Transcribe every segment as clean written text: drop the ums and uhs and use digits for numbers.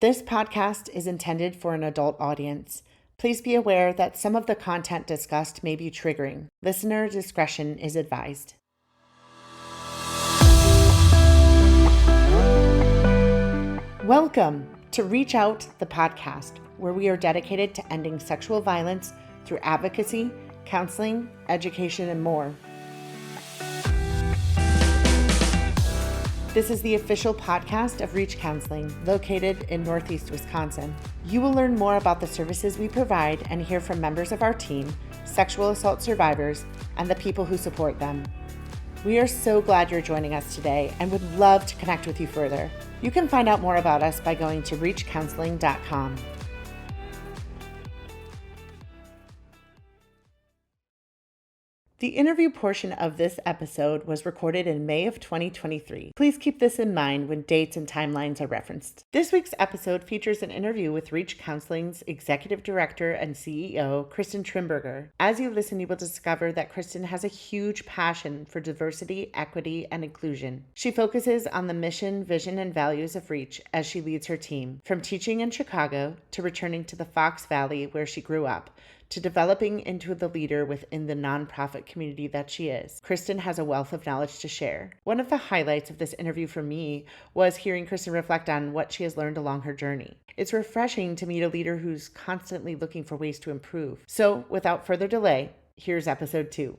This podcast is intended for an adult audience. Please be aware that some of the content discussed may be triggering. Listener discretion is advised. Welcome to Reach Out, the podcast, where we are dedicated to ending sexual violence through advocacy, counseling, education, and more. This is the official podcast of Reach Counseling, located in Northeast Wisconsin. You will learn more about the services we provide and hear from members of our team, sexual assault survivors, and the people who support them. We are so glad you're joining us today and would love to connect with you further. You can find out more about us by going to reachcounseling.com. The interview portion of this episode was recorded in May of 2023. Please keep this in mind when dates and timelines are referenced. This week's episode features an interview with Reach Counseling's Executive Director and CEO, Kristen Trimberger. As you listen, you will discover that Kristen has a huge passion for diversity, equity, and inclusion. She focuses on the mission, vision, and values of Reach as she leads her team, from teaching in Chicago to returning to the Fox Valley where she grew up, to developing into the leader within the nonprofit community that she is. Kristen has a wealth of knowledge to share. One of the highlights of this interview for me was hearing Kristen reflect on what she has learned along her journey. It's refreshing to meet a leader who's constantly looking for ways to improve. So, without further delay, here's episode 2.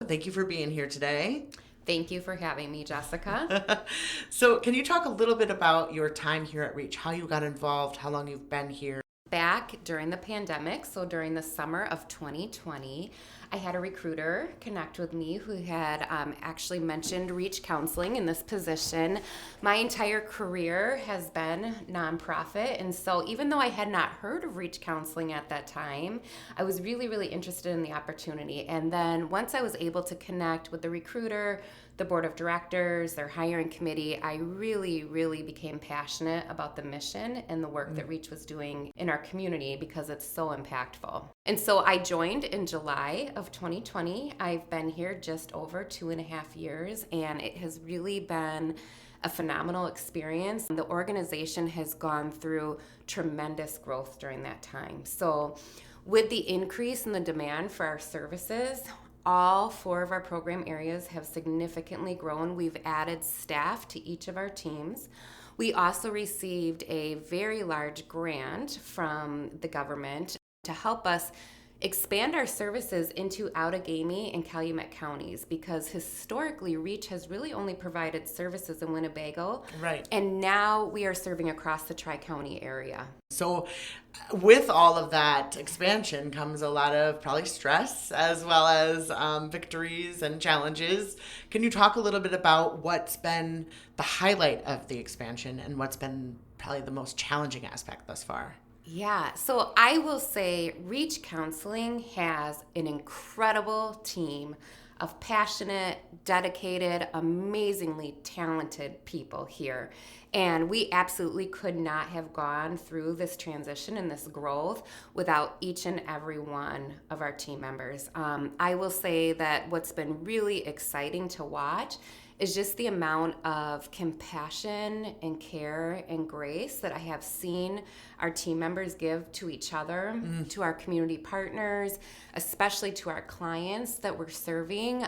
Thank you for being here today. Thank you for having me, Jessica. So can you talk a little bit about your time here at Reach, how you got involved, how long you've been here? Back during the pandemic, so during the summer of 2020, I had a recruiter connect with me who had actually mentioned Reach Counseling in this position. My entire career has been nonprofit, and so even though I had not heard of Reach Counseling at that time, I was really, really interested in the opportunity. And then once I was able to connect with the recruiter, the board of directors, their hiring committee, I really, really became passionate about the mission and the work that Reach was doing in our community because it's so impactful. And so I joined in July of 2020. I've been here just over 2.5 years, and it has really been a phenomenal experience. The organization has gone through tremendous growth during that time. So with the increase in the demand for our services, all 4 of our program areas have significantly grown. We've added staff to each of our teams. We also received a very large grant from the government to help us expand our services into Outagamie and Calumet counties, because historically Reach has really only provided services in Winnebago. Right. And now we are serving across the Tri-County area. So with all of that expansion comes a lot of probably stress as well as victories and challenges. Can you talk a little bit about what's been the highlight of the expansion and what's been probably the most challenging aspect thus far? Yeah, so I will say Reach Counseling has an incredible team of passionate, dedicated, amazingly talented people here. And we absolutely could not have gone through this transition and this growth without each and every one of our team members. I will say that what's been really exciting to watch is just the amount of compassion and care and grace that I have seen our team members give to each other, to our community partners, especially to our clients that we're serving.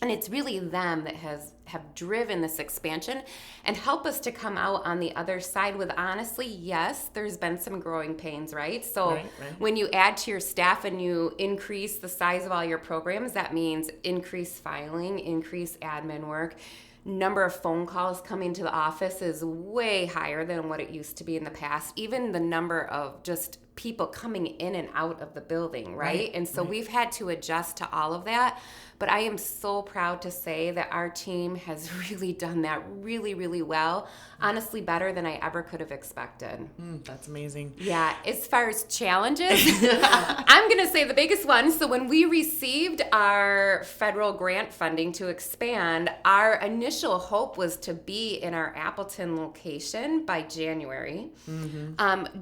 And it's really them that have driven this expansion and help us to come out on the other side with, honestly, yes, there's been some growing pains, right? So right. When you add to your staff and you increase the size of all your programs, that means increased filing, increased admin work. Number of phone calls coming to the office is way higher than what it used to be in the past. Even the number of just people coming in and out of the building, right? And so we've had to adjust to all of that. But I am so proud to say that our team has really done that really, really well. Honestly, better than I ever could have expected. That's amazing. Yeah, as far as challenges, I'm going to say the biggest one. So when we received our federal grant funding to expand, our initial hope was to be in our Appleton location by January.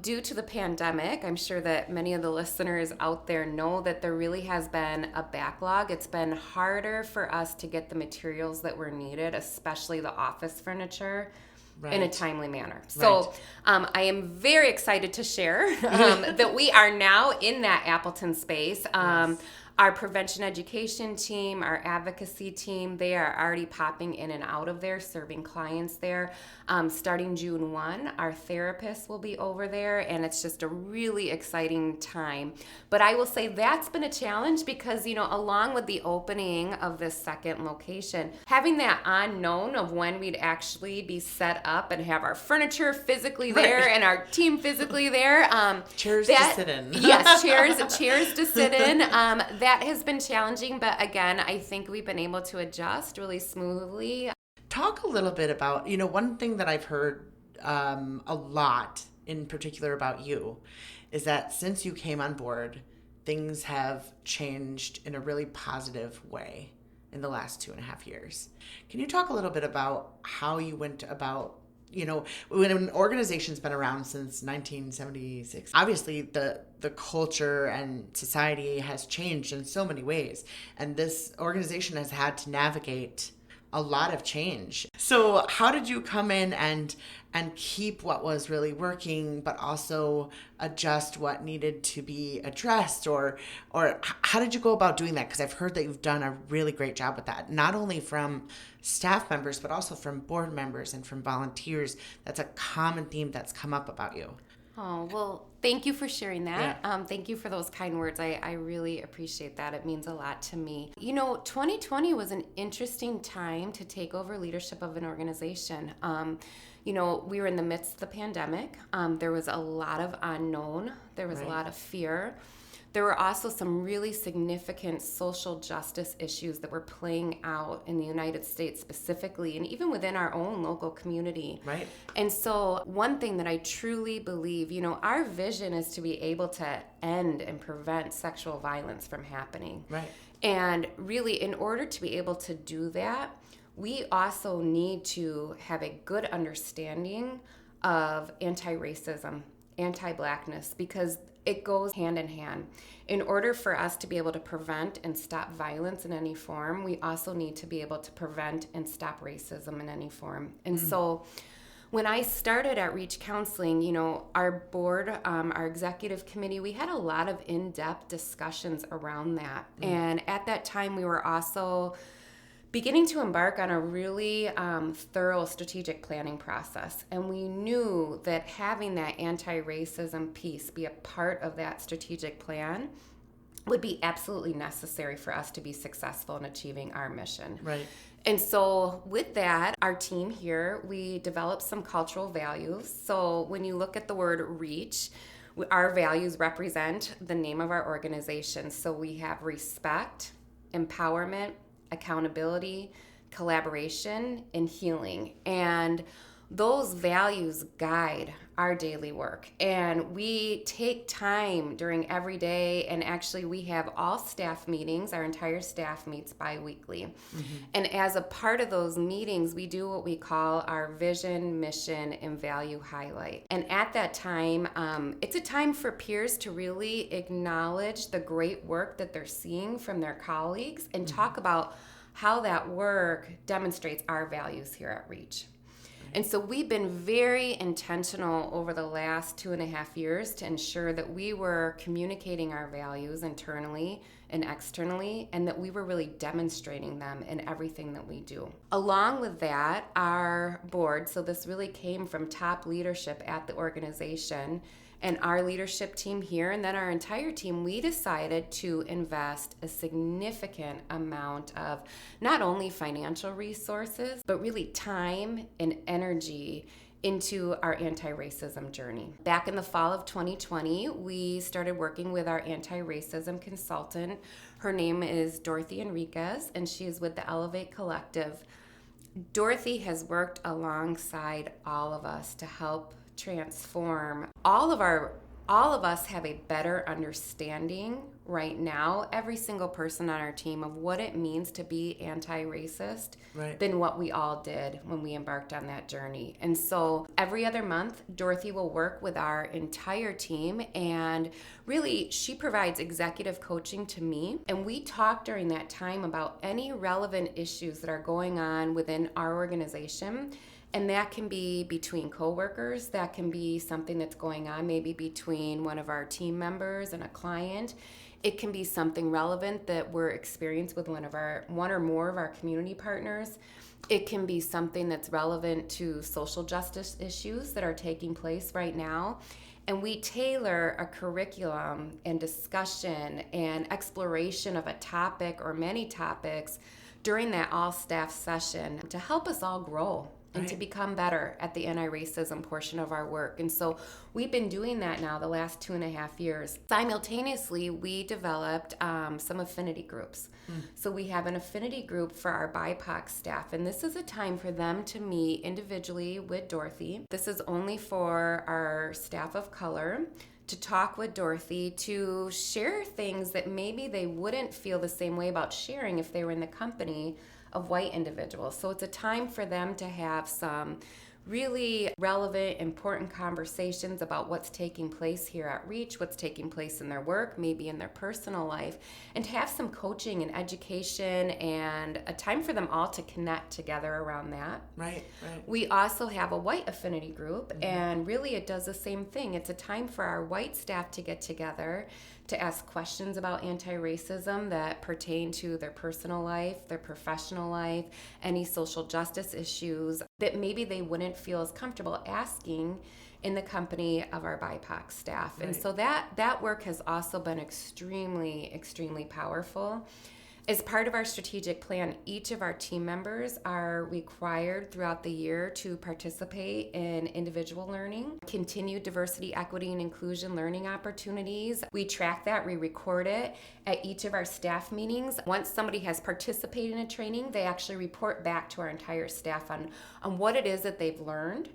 Due to the pandemic, I'm sure that many of the listeners out there know that there really has been a backlog. It's been harder for us to get the materials that were needed, especially the office furniture, in a timely manner. So I am very excited to share that we are now in that Appleton space. Our prevention education team, our advocacy team, they are already popping in and out of there, serving clients there. Starting June 1, our therapists will be over there, and it's just a really exciting time. But I will say that's been a challenge because, along with the opening of this second location, having that unknown of when we'd actually be set up and have our furniture physically there and our team physically there. Chairs to sit in. Yes, chairs to sit in. That has been challenging, but again, I think we've been able to adjust really smoothly. Talk a little bit about, one thing that I've heard a lot in particular about you is that since you came on board, things have changed in a really positive way in the last 2.5 years. Can you talk a little bit about how you went about, when an organization's been around since 1976, obviously the culture and society has changed in so many ways, and this organization has had to navigate a lot of change. So how did you come in and keep what was really working, but also adjust what needed to be addressed, or how did you go about doing that? Because I've heard that you've done a really great job with that, not only from staff members, but also from board members and from volunteers. That's a common theme that's come up about you. Oh, well, thank you for sharing that. Yeah. Thank you for those kind words. I really appreciate that. It means a lot to me. 2020 was an interesting time to take over leadership of an organization. We were in the midst of the pandemic. There was a lot of unknown. There was a lot of fear. There were also some really significant social justice issues that were playing out in the United States specifically, and even within our own local community. Right. And so one thing that I truly believe, our vision is to be able to end and prevent sexual violence from happening. Right. And really, in order to be able to do that, we also need to have a good understanding of anti-racism, anti-Blackness, because it goes hand in hand. In order for us to be able to prevent and stop violence in any form, we also need to be able to prevent and stop racism in any form. And so when I started at Reach Counseling, our board, our executive committee, we had a lot of in-depth discussions around that. And at that time, we were also beginning to embark on a really thorough strategic planning process. And we knew that having that anti-racism piece be a part of that strategic plan would be absolutely necessary for us to be successful in achieving our mission. Right. And so with that, our team here, we developed some cultural values. So when you look at the word REACH, our values represent the name of our organization. So we have respect, empowerment, accountability, collaboration, and healing. And those values guide our daily work. And we take time during every day, and actually we have all staff meetings. Our entire staff meets bi-weekly. And as a part of those meetings, we do what we call our vision, mission, and value highlight. And at that time, it's a time for peers to really acknowledge the great work that they're seeing from their colleagues and talk about how that work demonstrates our values here at Reach. And so we've been very intentional over the last 2.5 years to ensure that we were communicating our values internally and externally, and that we were really demonstrating them in everything that we do. Along with that, our board, so this really came from top leadership at the organization, and our leadership team here, and then our entire team, we decided to invest a significant amount of not only financial resources, but really time and energy into our anti-racism journey. Back in the fall of 2020, we started working with our anti-racism consultant. Her name is Dorothy Enriquez, and she is with the Elevate Collective. Dorothy has worked alongside all of us to help transform all of all of us have a better understanding right now, every single person on our team, of what it means to be anti-racist than what we all did when we embarked on that journey. And so every other month, Dorothy will work with our entire team, and really she provides executive coaching to me. And we talk during that time about any relevant issues that are going on within our organization. And that can be between coworkers, that can be something that's going on maybe between one of our team members and a client. It can be something relevant that we're experiencing with one or more of our community partners. It can be something that's relevant to social justice issues that are taking place right now. And we tailor a curriculum and discussion and exploration of a topic or many topics during that all-staff session to help us all grow and to become better at the anti-racism portion of our work. And so we've been doing that now the last 2.5 years. Simultaneously, we developed some affinity groups. So we have an affinity group for our BIPOC staff, and this is a time for them to meet individually with Dorothy. This is only for our staff of color, to talk with Dorothy, to share things that maybe they wouldn't feel the same way about sharing if they were in the company of white individuals. So it's a time for them to have some really relevant, important conversations about what's taking place here at Reach, what's taking place in their work, maybe in their personal life, and to have some coaching and education and a time for them all to connect together around that. Right. We also have a white affinity group, and really it does the same thing. It's a time for our white staff to get together to ask questions about anti-racism that pertain to their personal life, their professional life, any social justice issues that maybe they wouldn't feel as comfortable asking in the company of our BIPOC staff. And so that work has also been extremely, extremely powerful. As part of our strategic plan, each of our team members are required throughout the year to participate in individual learning, continued diversity, equity, and inclusion learning opportunities. We track that, we record it at each of our staff meetings. Once somebody has participated in a training, they actually report back to our entire staff on what it is that they've learned.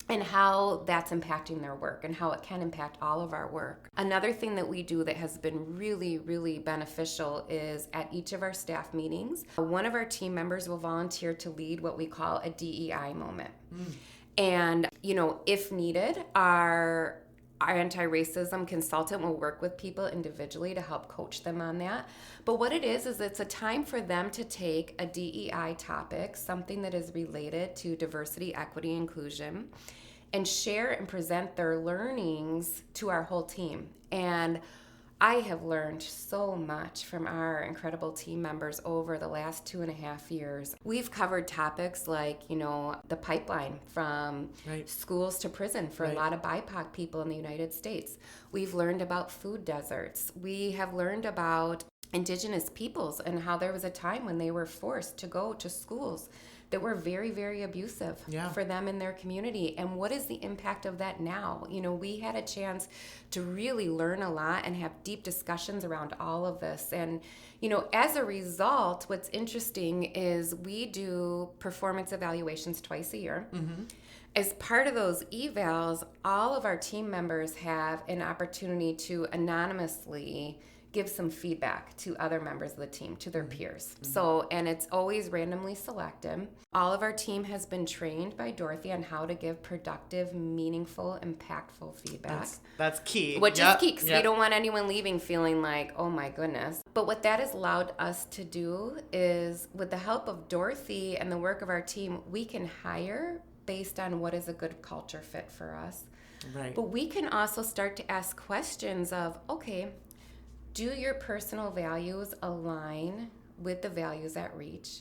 And how that's impacting their work and how it can impact all of our work. Another thing that we do that has been really, really beneficial is at each of our staff meetings, one of our team members will volunteer to lead what we call a DEI moment. And, if needed, our anti-racism consultant will work with people individually to help coach them on that. But what it is it's a time for them to take a DEI topic, something that is related to diversity, equity, inclusion, and share and present their learnings to our whole team. And I have learned so much from our incredible team members over the last 2.5 years. We've covered topics like, the pipeline from schools to prison for a lot of BIPOC people in the United States. We've learned about food deserts. We have learned about Indigenous peoples and how there was a time when they were forced to go to schools that were very, very abusive for them in their community. And what is the impact of that now? We had a chance to really learn a lot and have deep discussions around all of this. And, as a result, what's interesting is we do performance evaluations twice a year. As part of those evals, all of our team members have an opportunity to anonymously give some feedback to other members of the team, to their peers. So, and it's always randomly selected. All of our team has been trained by Dorothy on how to give productive, meaningful, impactful feedback. That's key. Which is key, because we don't want anyone leaving feeling like, oh my goodness. But what that has allowed us to do is, with the help of Dorothy and the work of our team, we can hire based on what is a good culture fit for us. But we can also start to ask questions of, okay, do your personal values align with the values at Reach?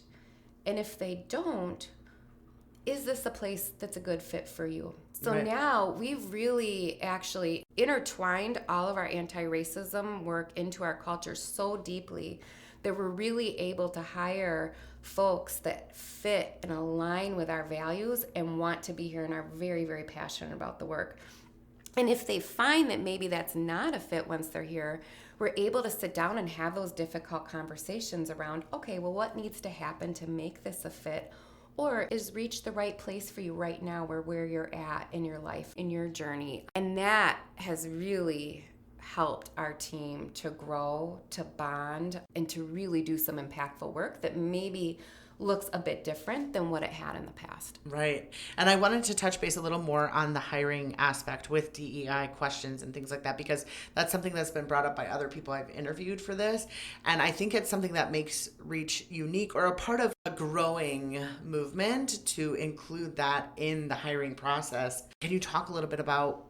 And if they don't, is this a place that's a good fit for you? So now we've really actually intertwined all of our anti-racism work into our culture so deeply that we're really able to hire folks that fit and align with our values and want to be here and are very, very passionate about the work. And if they find that maybe that's not a fit once they're here, we're able to sit down and have those difficult conversations around, okay, well, what needs to happen to make this a fit? Or is Reach the right place for you right now, where you're at in your life, in your journey? And that has really helped our team to grow, to bond, and to really do some impactful work that maybe looks a bit different than what it had in the past. Right. And I wanted to touch base a little more on the hiring aspect with DEI questions and things like that, because that's something that's been brought up by other people I've interviewed for this. And I think it's something that makes Reach unique, or a part of a growing movement to include that in the hiring process. Can you talk a little bit about,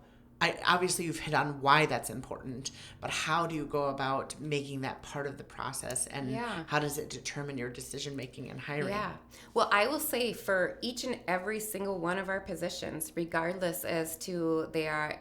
obviously you've hit on why that's important, but how do you go about making that part of the process, and how does it determine your decision making and hiring? Yeah. Well, I will say for each and every single one of our positions, regardless as to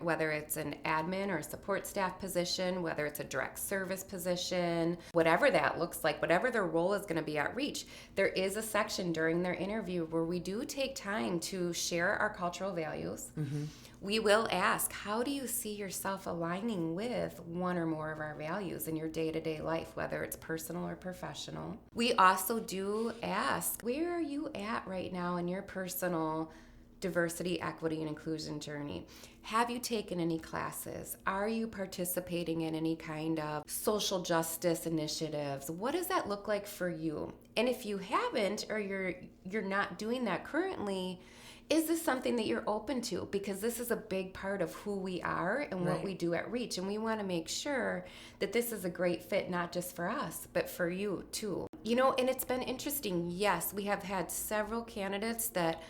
whether it's an admin or a support staff position, whether it's a direct service position, whatever that looks like, whatever their role is going to be at Reach, there is a section during their interview where we do take time to share our cultural values. Mm-hmm. We will ask, how do you see yourself aligning with one or more of our values in your day-to-day life, whether it's personal or professional? We also do ask, where are you at right now in your personal diversity, equity, and inclusion journey? Have you taken any classes? Are you participating in any kind of social justice initiatives? What does that look like for you? And if you haven't, or you're not doing that currently, is this something that you're open to? Because this is a big part of who we are and what we do at Reach. And we want to make sure that this is a great fit, not just for us, but for you too. And it's been interesting. Yes, we have had several candidates that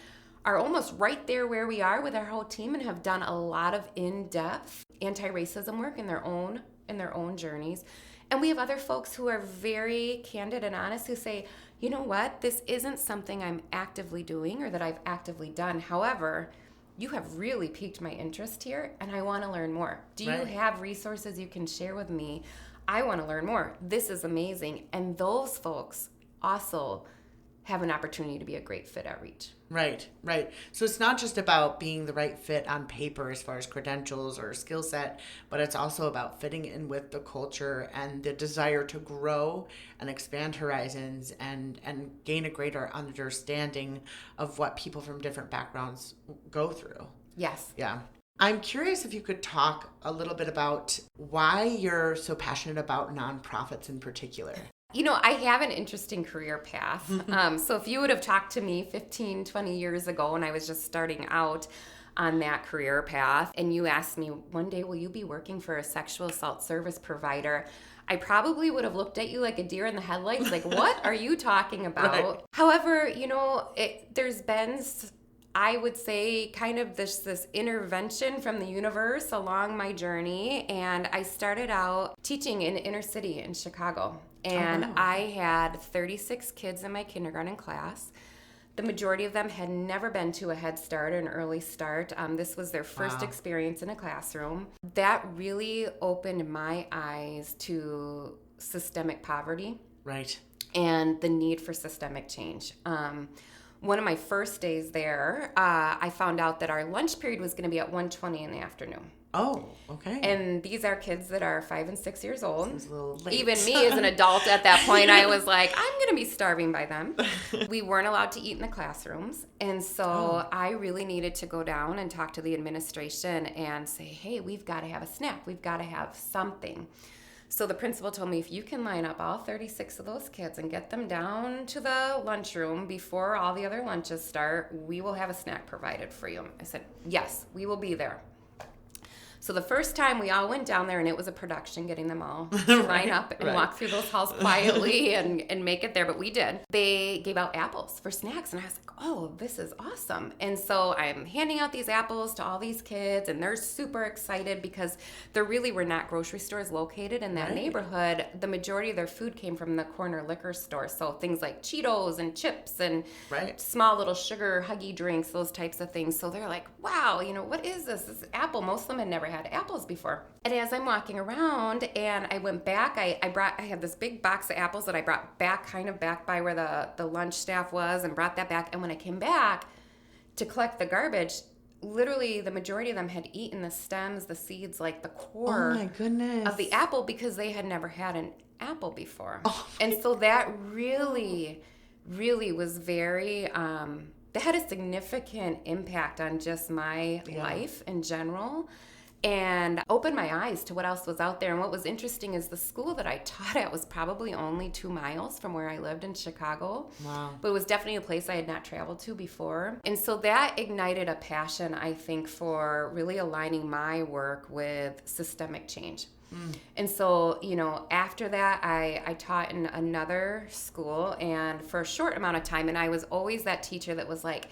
are almost right there where we are with our whole team and have done a lot of in-depth anti-racism work in their own journeys. And we have other folks who are very candid and honest who say, you know what, this isn't something I'm actively doing or that I've actively done. However, you have really piqued my interest here and I want to learn more. Do you have resources you can share with me? I want to learn more. This is amazing. And those folks also have an opportunity to be a great fit at Reach. Right. So it's not just about being the right fit on paper as far as credentials or skill set, but it's also about fitting in with the culture and the desire to grow and expand horizons and gain a greater understanding of what people from different backgrounds go through. Yes. Yeah. I'm curious if you could talk a little bit about why you're so passionate about nonprofits in particular. I have an interesting career path. So if you would have talked to me 15, 20 years ago when I was just starting out on that career path, and you asked me, one day, will you be working for a sexual assault service provider? I probably would have looked at you like a deer in the headlights, like, what are you talking about? Right. However, there's been, I would say, kind of this intervention from the universe along my journey. And I started out teaching in inner city in Chicago. And I had 36 kids in my kindergarten class. The majority of them had never been to a Head Start or an Early Start. This was their first experience in a classroom. That really opened my eyes to systemic poverty. Right. And the need for systemic change. One of my first days there, I found out that our lunch period was going to be at 1:20 in the afternoon. Oh, okay. And these are kids that are 5 and 6 years old. Seems a little late. Even me as an adult at that point, I was like, I'm going to be starving by then. We weren't allowed to eat in the classrooms. And so I really needed to go down and talk to the administration and say, hey, we've got to have a snack. We've got to have something. So the principal told me, if you can line up all 36 of those kids and get them down to the lunchroom before all the other lunches start, we will have a snack provided for you. I said, yes, we will be there. So the first time we all went down there, and it was a production getting them all to line up and walk through those halls quietly and make it there, but we did. They gave out apples for snacks, and I was like, oh, this is awesome. And so I'm handing out these apples to all these kids, and they're super excited because there really were not grocery stores located in that neighborhood. The majority of their food came from the corner liquor store, so things like Cheetos and chips and small little sugar huggy drinks, those types of things. So they're like, wow, what is this? This is apple. Most of them had never had apples before. And as I'm walking around and I went back, I had this big box of apples that I brought back, kind of back by where the lunch staff was, and brought that back. And when I came back to collect the garbage, literally the majority of them had eaten the stems, the seeds, like the core of the apple, because they had never had an apple before. And so that really really was very, that had a significant impact on just my life in general, and opened my eyes to what else was out there. And what was interesting is the school that I taught at was probably only 2 miles from where I lived in Chicago. Wow. But it was definitely a place I had not traveled to before. And so that ignited a passion, I think, for really aligning my work with systemic change. And so, after that, I taught in another school, and for a short amount of time, and I was always that teacher that was like,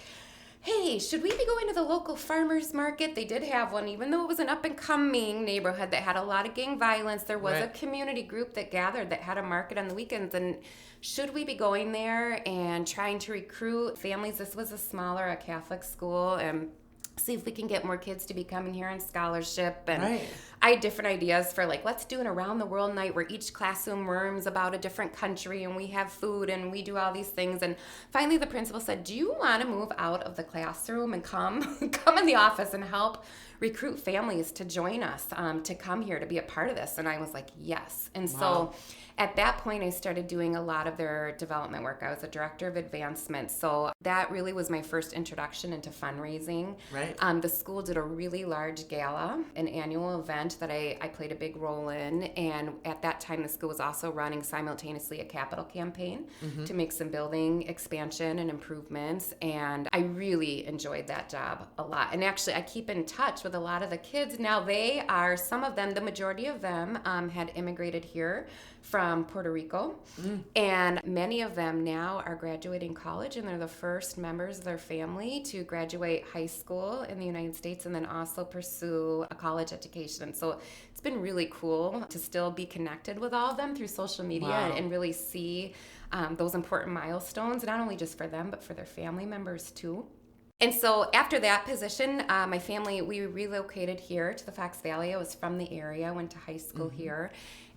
hey, should we be going to the local farmers market? They did have one, even though it was an up-and-coming neighborhood that had a lot of gang violence. There was a community group that gathered that had a market on the weekends, and should we be going there and trying to recruit families? This was a Catholic school, and see if we can get more kids to be coming here on scholarship. And I had different ideas for let's do an around the world night where each classroom learns about a different country and we have food and we do all these things. And finally the principal said, do you want to move out of the classroom and come in the office and help recruit families to join us, to come here to be a part of this? And I was like, yes. And so at that point, I started doing a lot of their development work. I was a director of advancement. So that really was my first introduction into fundraising. The school did a really large gala, an annual event that I played a big role in. And at that time, the school was also running simultaneously a capital campaign to make some building expansion and improvements. And I really enjoyed that job a lot. And actually, I keep in touch with a lot of the kids. Now some of them, the majority of them had immigrated here from Puerto Rico, and many of them now are graduating college, and they're the first members of their family to graduate high school in the United States and then also pursue a college education. So it's been really cool to still be connected with all of them through social media and really see those important milestones, not only just for them, but for their family members too. And so after that position, my family, we relocated here to the Fox Valley. I was from the area, I went to high school here.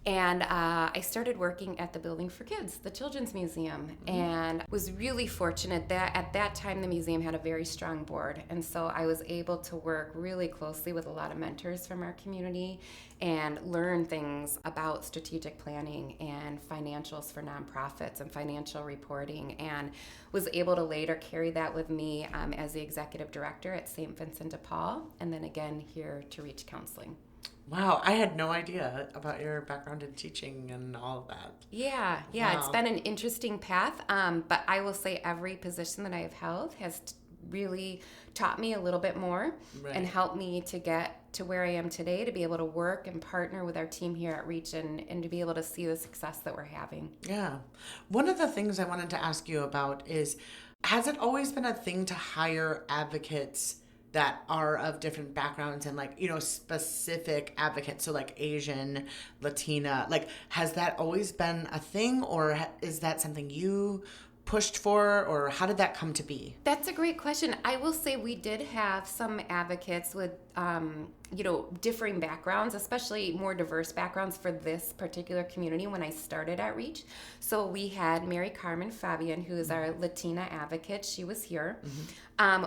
And I started working at the Building for Kids, the Children's Museum, and was really fortunate that at that time the museum had a very strong board. And so I was able to work really closely with a lot of mentors from our community and learn things about strategic planning and financials for nonprofits and financial reporting, and was able to later carry that with me as the executive director at St. Vincent de Paul, and then again here to Reach Counseling. Wow, I had no idea about your background in teaching and all of that. Yeah, It's been an interesting path, but I will say every position that I have held has really taught me a little bit more and helped me to get to where I am today, to be able to work and partner with our team here at Reach and to be able to see the success that we're having. Yeah. One of the things I wanted to ask you about is, has it always been a thing to hire advocates that are of different backgrounds and specific advocates, so Asian, Latina, has that always been a thing, or is that something you pushed for, or how did that come to be? That's a great question. I will say we did have some advocates with differing backgrounds, especially more diverse backgrounds for this particular community when I started at Reach. So we had Mary Carmen Fabian, who is our Latina advocate. She was here.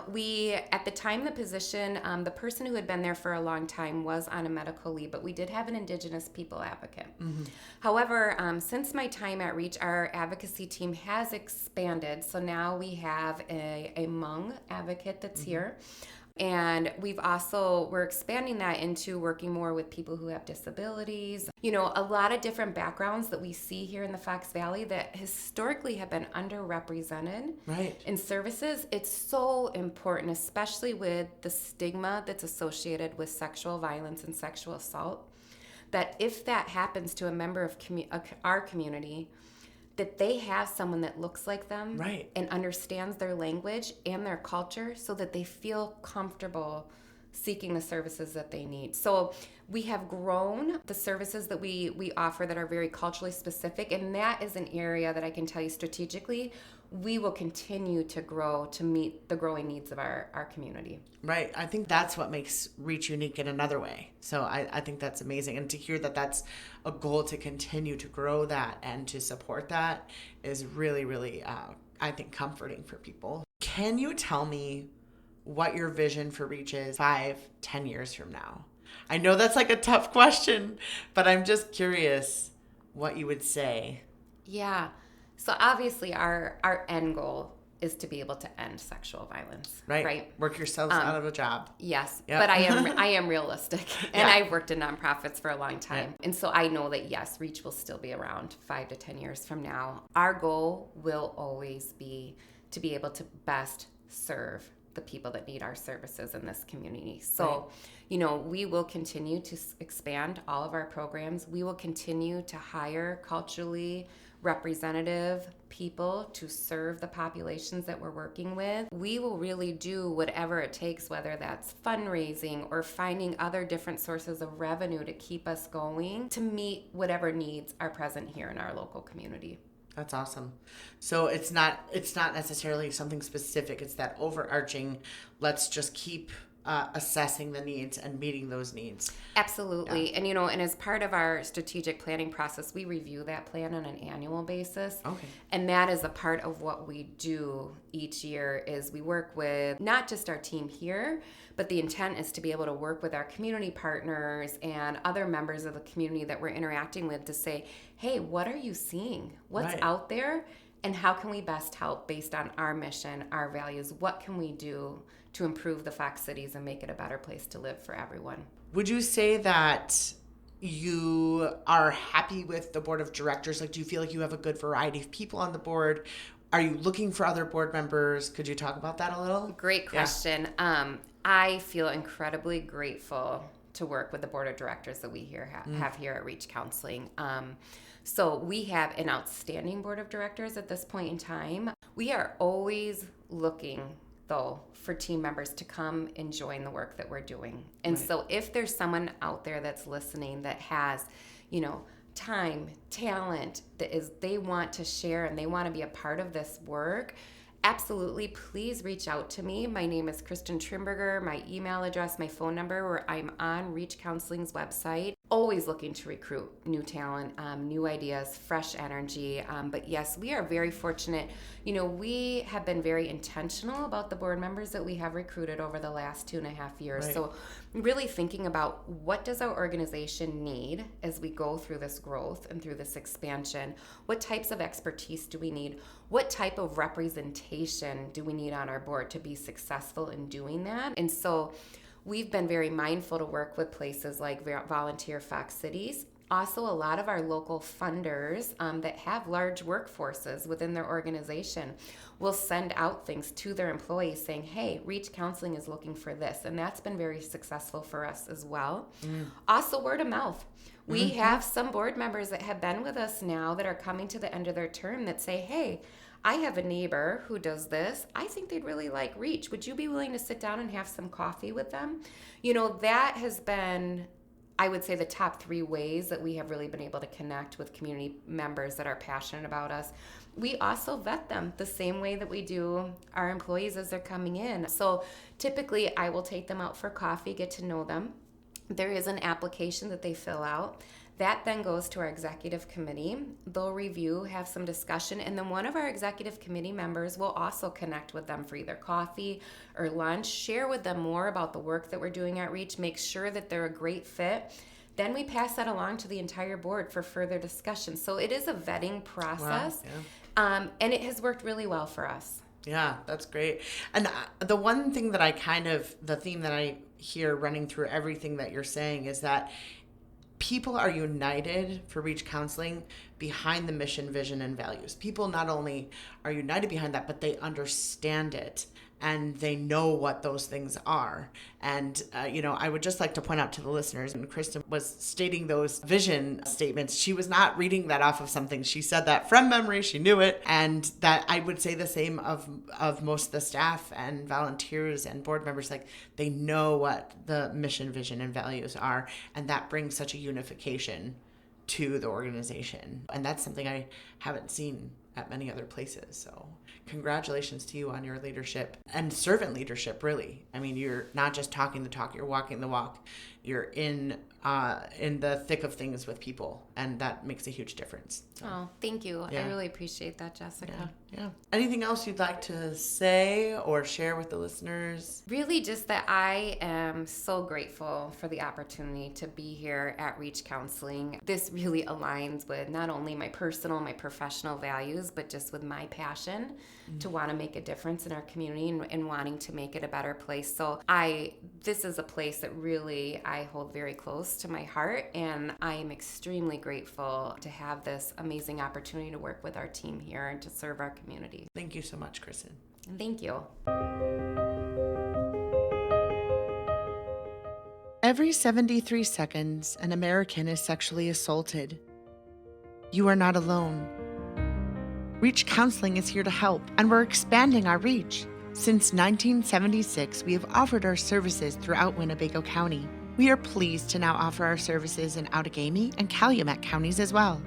We, at the time the position, the person who had been there for a long time was on a medical leave, but we did have an Indigenous people advocate. However, since my time at Reach, our advocacy team has expanded. So now we have a Hmong advocate that's here. And we're expanding that into working more with people who have disabilities. A lot of different backgrounds that we see here in the Fox Valley that historically have been underrepresented in services. It's so important, especially with the stigma that's associated with sexual violence and sexual assault, that if that happens to a member of our community, that they have someone that looks like them and understands their language and their culture so that they feel comfortable seeking the services that they need. So we have grown the services that we offer that are very culturally specific, and that is an area that I can tell you strategically we will continue to grow to meet the growing needs of our community. Right. I think that's what makes Reach unique in another way. So I think that's amazing. And to hear that that's a goal to continue to grow that and to support that is really, really, I think, comforting for people. Can you tell me what your vision for Reach is 5-10 years from now? I know that's a tough question, but I'm just curious what you would say. Yeah. So obviously our end goal is to be able to end sexual violence. Right. Work yourselves out of a job. Yes. Yep. But I am realistic. And Yeah. I've worked in nonprofits for a long time. And so I know that yes, Reach will still be around 5 to 10 years from now. Our goal will always be to be able to best serve the people that need our services in this community. So, we will continue to expand all of our programs. We will continue to hire culturally representative people to serve the populations that we're working with. We will really do whatever it takes, whether that's fundraising or finding other different sources of revenue to keep us going to meet whatever needs are present here in our local community. That's awesome. So it's not necessarily something specific. It's that overarching, let's just keep assessing the needs and meeting those needs. Absolutely. Yeah. And as part of our strategic planning process, we review that plan on an annual basis. Okay. And that is a part of what we do each year is we work with not just our team here, but the intent is to be able to work with our community partners and other members of the community that we're interacting with to say, hey, what are you seeing? What's out there? And how can we best help based on our mission, our values? What can we do to improve the Fox Cities and make it a better place to live for everyone? Would you say that you are happy with the board of directors? Like, do you feel like you have a good variety of people on the board? Are you looking for other board members? Could you talk about that a little? Great question. Yeah. I feel incredibly grateful to work with the board of directors that we have here at Reach Counseling. So we have an outstanding board of directors at this point in time. We are always looking, though, for team members to come and join the work that we're doing. And so if there's someone out there that's listening that has, time, talent, they want to share and they want to be a part of this work, absolutely, please reach out to me. My name is Kristen Trimberger. My email address, my phone number, where I'm on Reach Counseling's website. Always looking to recruit new talent, new ideas, fresh energy. But yes, we are very fortunate. We have been very intentional about the board members that we have recruited over the last 2.5 years. Right. So really thinking about what does our organization need as we go through this growth and through this expansion? What types of expertise do we need? What type of representation do we need on our board to be successful in doing that? And so we've been very mindful to work with places like Volunteer Fox Cities. Also, a lot of our local funders that have large workforces within their organization will send out things to their employees saying, hey, Reach Counseling is looking for this. And that's been very successful for us as well. Also, word of mouth. We have some board members that have been with us now that are coming to the end of their term that say, hey, I have a neighbor who does this. I think they'd really like Reach. Would you be willing to sit down and have some coffee with them? That has been, I would say, the top 3 ways that we have really been able to connect with community members that are passionate about us. We also vet them the same way that we do our employees as they're coming in. So typically I will take them out for coffee, get to know them. There is an application that they fill out. That then goes to our executive committee. They'll review, have some discussion, and then one of our executive committee members will also connect with them for either coffee or lunch, share with them more about the work that we're doing at Reach, make sure that they're a great fit. Then we pass that along to the entire board for further discussion. So it is a vetting process, and it has worked really well for us. Yeah, that's great. And the one thing that the theme that I hear running through everything that you're saying is that people are united for Reach Counseling behind the mission, vision, and values. People not only are united behind that, but they understand it and they know what those things are. And, I would just like to point out to the listeners, and Kristen was stating those vision statements. She was not reading that off of something. She said that from memory. She knew it. And that I would say the same of most of the staff and volunteers and board members. Like, they know what the mission, vision, and values are. And that brings such a unification to the organization. And that's something I haven't seen at many other places. So congratulations to you on your leadership and servant leadership, really. I mean, you're not just talking the talk, you're walking the walk you're in the thick of things with people, and that makes a huge difference. So, oh, thank you. Yeah. I really appreciate that, Jessica. Yeah. Anything else you'd like to say or share with the listeners? Really just that I am so grateful for the opportunity to be here at Reach Counseling. This really aligns with not only my personal, my professional values, but just with my passion to want to make a difference in our community and wanting to make it a better place. So this is a place that really I hold very close to my heart, and I am extremely grateful to have this amazing opportunity to work with our team here and to serve our community. Thank you so much, Kristen. Thank you. Every 73 seconds, an American is sexually assaulted. You are not alone. Reach Counseling is here to help, and we're expanding our reach. Since 1976, we have offered our services throughout Winnebago County. We are pleased to now offer our services in Outagamie and Calumet counties as well.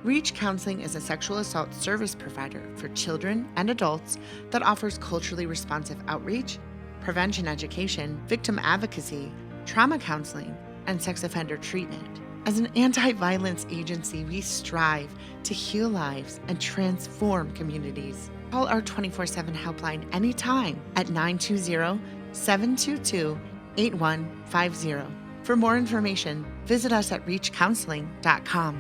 Reach Counseling is a sexual assault service provider for children and adults that offers culturally responsive outreach, prevention education, victim advocacy, trauma counseling, and sex offender treatment. As an anti-violence agency, we strive to heal lives and transform communities. Call our 24/7 helpline anytime at 920-722-8150. For more information, visit us at reachcounseling.com.